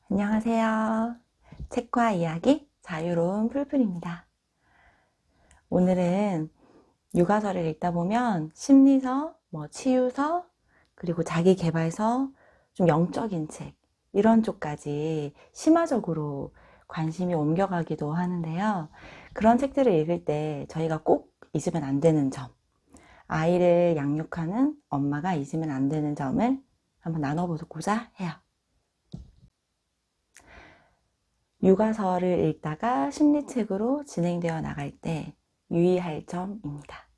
안녕하세요. 책과 이야기 자유로운 풀풀입니다. 오늘은 육아서를 읽다 보면 심리서, 치유서, 그리고 자기계발서, 좀 영적인 책 이런 쪽까지 심화적으로 관심이 옮겨가기도 하는데요. 그런 책들을 읽을 때 저희가 꼭 잊으면 안 되는 점, 아이를 양육하는 엄마가 잊으면 안 되는 점을 한번 나눠보고자 해요. 육아서를 읽다가 심리책으로 진행되어 나갈 때 유의할 점입니다.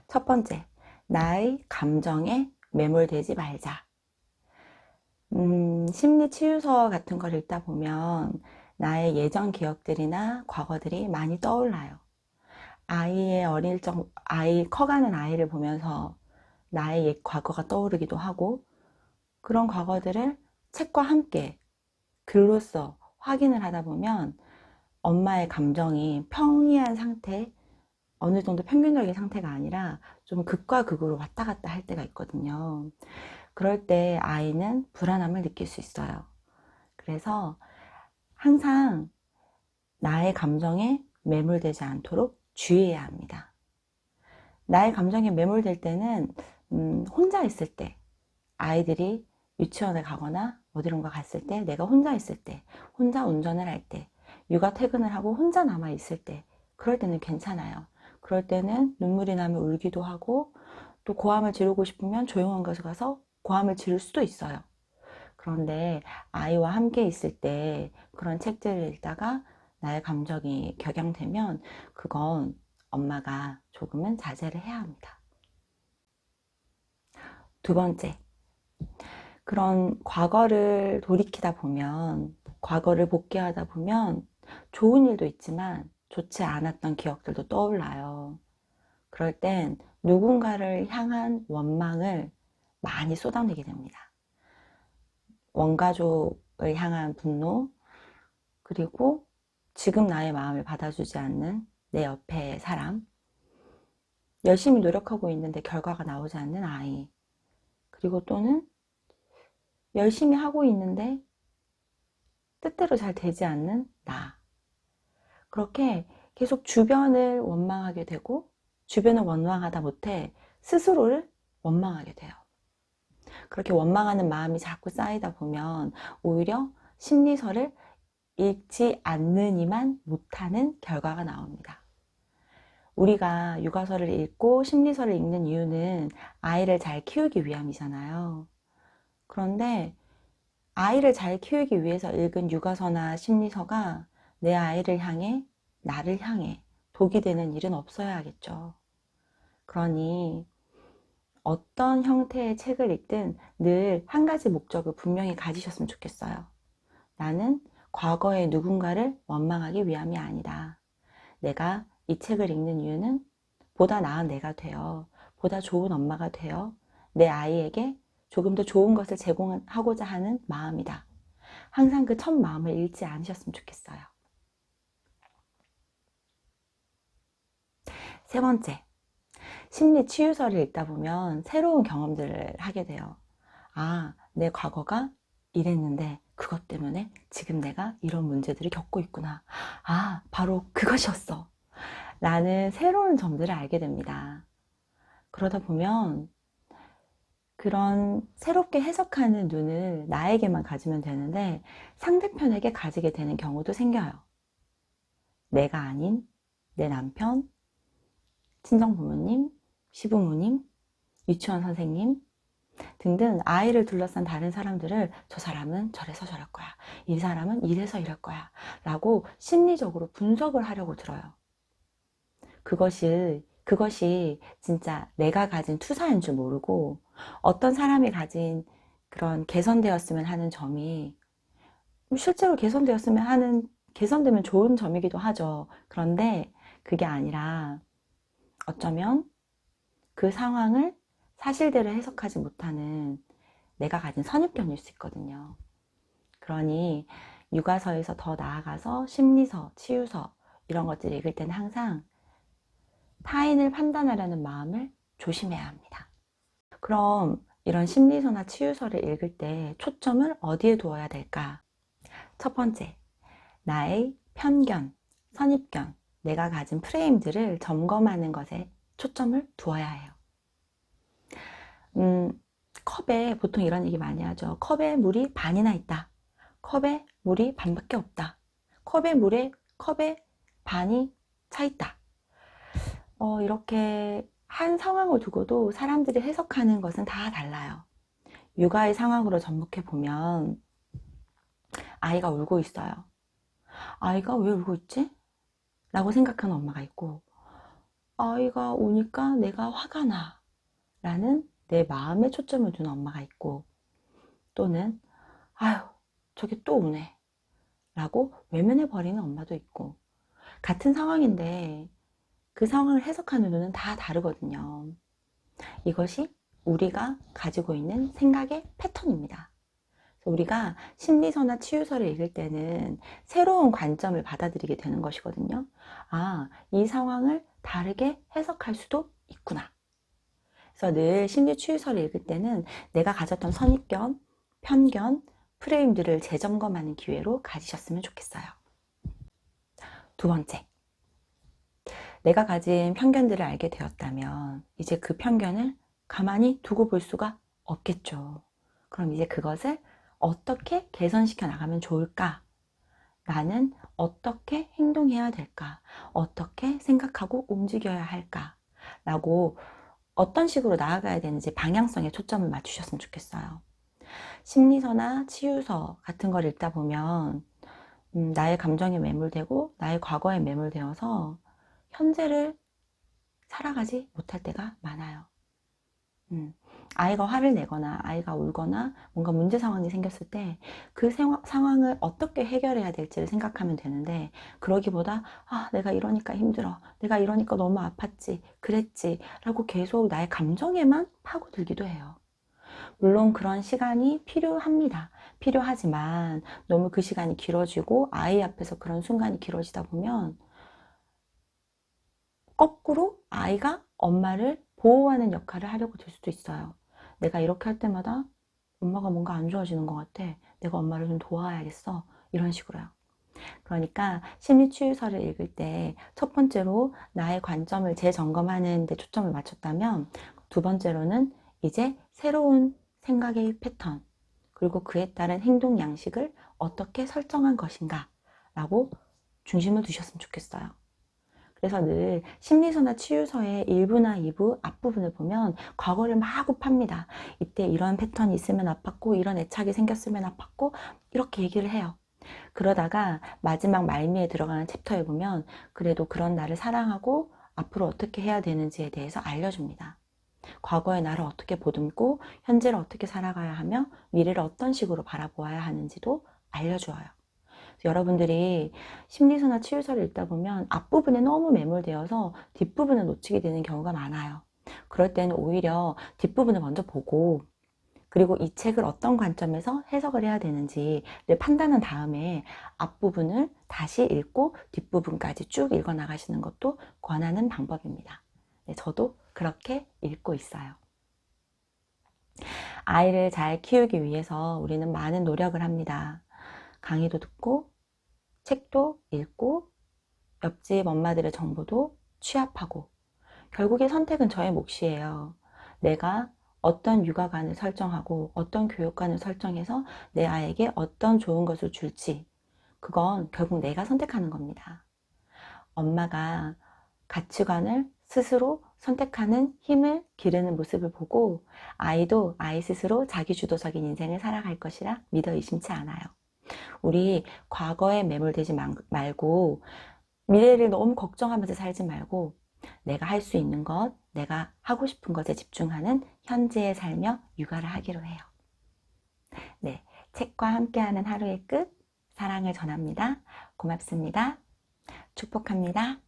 첫 번째, 나의 감정에 매몰되지 말자. 심리치유서 같은 걸 읽다 보면 나의 예전 기억들이나 과거들이 많이 떠올라요. 아이 커가는 아이를 보면서 나의 옛 과거가 떠오르기도 하고, 그런 과거들을 책과 함께 글로써 확인을 하다 보면 엄마의 감정이 평이한 상태, 어느 정도 평균적인 상태가 아니라 좀 극과 극으로 왔다 갔다 할 때가 있거든요. 그럴 때 아이는 불안함을 느낄 수 있어요. 그래서 항상 나의 감정에 매몰되지 않도록 주의해야 합니다. 나의 감정에 매몰될 때는 혼자 있을 때, 아이들이 유치원에 가거나 어디론가 갔을 때, 내가 혼자 있을 때, 혼자 운전을 할 때, 육아 퇴근을 하고 혼자 남아 있을 때, 그럴 때는 괜찮아요. 그럴 때는 눈물이 나면 울기도 하고, 또 고함을 지르고 싶으면 조용한 곳에 가서 고함을 지를 수도 있어요. 그런데 아이와 함께 있을 때 그런 책들을 읽다가 나의 감정이 격양되면 그건 엄마가 조금은 자제를 해야 합니다. 두 번째, 그런 과거를 돌이키다 보면, 과거를 복귀하다 보면 좋은 일도 있지만 좋지 않았던 기억들도 떠올라요. 그럴 땐 누군가를 향한 원망을 많이 쏟아내게 됩니다. 원가족을 향한 분노, 그리고 지금 나의 마음을 받아주지 않는 내 옆에 사람, 열심히 노력하고 있는데 결과가 나오지 않는 아이, 그리고 또는 열심히 하고 있는데 뜻대로 잘 되지 않는 나. 그렇게 계속 주변을 원망하게 되고, 주변을 원망하다 못해 스스로를 원망하게 돼요. 그렇게 원망하는 마음이 자꾸 쌓이다 보면 오히려 심리서를 읽지 않느니만 못하는 결과가 나옵니다. 우리가 육아서를 읽고 심리서를 읽는 이유는 아이를 잘 키우기 위함이잖아요. 그런데 아이를 잘 키우기 위해서 읽은 육아서나 심리서가 내 아이를 향해, 나를 향해 독이 되는 일은 없어야 하겠죠. 그러니 어떤 형태의 책을 읽든 늘 한 가지 목적을 분명히 가지셨으면 좋겠어요. 나는 과거의 누군가를 원망하기 위함이 아니다. 내가 이 책을 읽는 이유는 보다 나은 내가 되어, 보다 좋은 엄마가 되어 내 아이에게 조금 더 좋은 것을 제공하고자 하는 마음이다. 항상 그 첫 마음을 잃지 않으셨으면 좋겠어요. 세 번째, 심리 치유서를 읽다 보면 새로운 경험들을 하게 돼요. 아, 내 과거가 이랬는데 그것 때문에 지금 내가 이런 문제들을 겪고 있구나. 아, 바로 그것이었어. 라는 새로운 점들을 알게 됩니다. 그러다 보면 그런 새롭게 해석하는 눈을 나에게만 가지면 되는데 상대편에게 가지게 되는 경우도 생겨요. 내가 아닌 내 남편, 친정부모님, 시부모님, 유치원 선생님 등등 아이를 둘러싼 다른 사람들을 저 사람은 저래서 저럴 거야. 이 사람은 이래서 이럴 거야. 라고 심리적으로 분석을 하려고 들어요. 그것이 진짜 내가 가진 투사인 줄 모르고 어떤 사람이 가진 그런 개선되었으면 하는 점이 실제로 개선되면 좋은 점이기도 하죠. 그런데 그게 아니라 어쩌면 그 상황을 사실대로 해석하지 못하는 내가 가진 선입견일 수 있거든요. 그러니 육아서에서 더 나아가서 심리서, 치유서 이런 것들을 읽을 때는 항상 타인을 판단하려는 마음을 조심해야 합니다. 그럼 이런 심리서나 치유서를 읽을 때 초점을 어디에 두어야 될까? 첫 번째, 나의 편견, 선입견, 내가 가진 프레임들을 점검하는 것에 초점을 두어야 해요. 컵에 보통 이런 얘기 많이 하죠. 컵에 물이 반이나 있다. 컵에 물이 반밖에 없다. 컵에 반이 차 있다. 이렇게 한 상황을 두고도 사람들이 해석하는 것은 다 달라요. 육아의 상황으로 접목해 보면 아이가 울고 있어요. 아이가 왜 울고 있지? 라고 생각하는 엄마가 있고, 아이가 우니까 내가 화가 나 라는 내 마음에 초점을 두는 엄마가 있고, 또는 아유 저게 또 우네 라고 외면해 버리는 엄마도 있고, 같은 상황인데 그 상황을 해석하는 눈은 다 다르거든요. 이것이 우리가 가지고 있는 생각의 패턴입니다. 우리가 심리서나 치유서를 읽을 때는 새로운 관점을 받아들이게 되는 것이거든요. 아, 이 상황을 다르게 해석할 수도 있구나. 그래서 늘 심리 치유서를 읽을 때는 내가 가졌던 선입견, 편견, 프레임들을 재점검하는 기회로 가지셨으면 좋겠어요. 두 번째, 내가 가진 편견들을 알게 되었다면 이제 그 편견을 가만히 두고 볼 수가 없겠죠. 그럼 이제 그것을 어떻게 개선시켜 나가면 좋을까? 나는 어떻게 행동해야 될까? 어떻게 생각하고 움직여야 할까? 라고 어떤 식으로 나아가야 되는지 방향성에 초점을 맞추셨으면 좋겠어요. 심리서나 치유서 같은 걸 읽다 보면 나의 감정에 매몰되고 나의 과거에 매몰되어서 현재를 살아가지 못할 때가 많아요. 아이가 화를 내거나 아이가 울거나 뭔가 문제 상황이 생겼을 때 그 상황을 어떻게 해결해야 될지를 생각하면 되는데, 그러기보다 아 내가 이러니까 힘들어, 내가 이러니까 너무 아팠지, 그랬지 라고 계속 나의 감정에만 파고들기도 해요. 물론 그런 시간이 필요합니다. 필요하지만 너무 그 시간이 길어지고 아이 앞에서 그런 순간이 길어지다 보면 거꾸로 아이가 엄마를 보호하는 역할을 하려고 될 수도 있어요. 내가 이렇게 할 때마다 엄마가 뭔가 안 좋아지는 것 같아. 내가 엄마를 좀 도와야겠어. 이런 식으로요. 그러니까 심리치유서를 읽을 때 첫 번째로 나의 관점을 재점검하는 데 초점을 맞췄다면, 두 번째로는 이제 새로운 생각의 패턴, 그리고 그에 따른 행동 양식을 어떻게 설정한 것인가 라고 중심을 두셨으면 좋겠어요. 그래서 늘 심리서나 치유서의 1부나 2부 앞부분을 보면 과거를 마구 팝니다. 이때 이런 패턴이 있으면 아팠고 이런 애착이 생겼으면 아팠고 이렇게 얘기를 해요. 그러다가 마지막 말미에 들어가는 챕터에 보면 그래도 그런 나를 사랑하고 앞으로 어떻게 해야 되는지에 대해서 알려줍니다. 과거의 나를 어떻게 보듬고 현재를 어떻게 살아가야 하며 미래를 어떤 식으로 바라보아야 하는지도 알려주어요. 여러분들이 심리서나 치유서를 읽다 보면 앞부분에 너무 매몰되어서 뒷부분을 놓치게 되는 경우가 많아요. 그럴 때는 오히려 뒷부분을 먼저 보고, 그리고 이 책을 어떤 관점에서 해석을 해야 되는지를 판단한 다음에 앞부분을 다시 읽고 뒷부분까지 쭉 읽어 나가시는 것도 권하는 방법입니다. 네, 저도 그렇게 읽고 있어요. 아이를 잘 키우기 위해서 우리는 많은 노력을 합니다. 강의도 듣고 책도 읽고 옆집 엄마들의 정보도 취합하고, 결국에 선택은 저의 몫이에요. 내가 어떤 육아관을 설정하고 어떤 교육관을 설정해서 내 아이에게 어떤 좋은 것을 줄지, 그건 결국 내가 선택하는 겁니다. 엄마가 가치관을 스스로 선택하는 힘을 기르는 모습을 보고 아이도 아이 스스로 자기주도적인 인생을 살아갈 것이라 믿어 의심치 않아요. 우리 과거에 매몰되지 말고 미래를 너무 걱정하면서 살지 말고 내가 할 수 있는 것, 내가 하고 싶은 것에 집중하는 현재에 살며 육아를 하기로 해요. 네, 책과 함께하는 하루의 끝, 사랑을 전합니다. 고맙습니다. 축복합니다.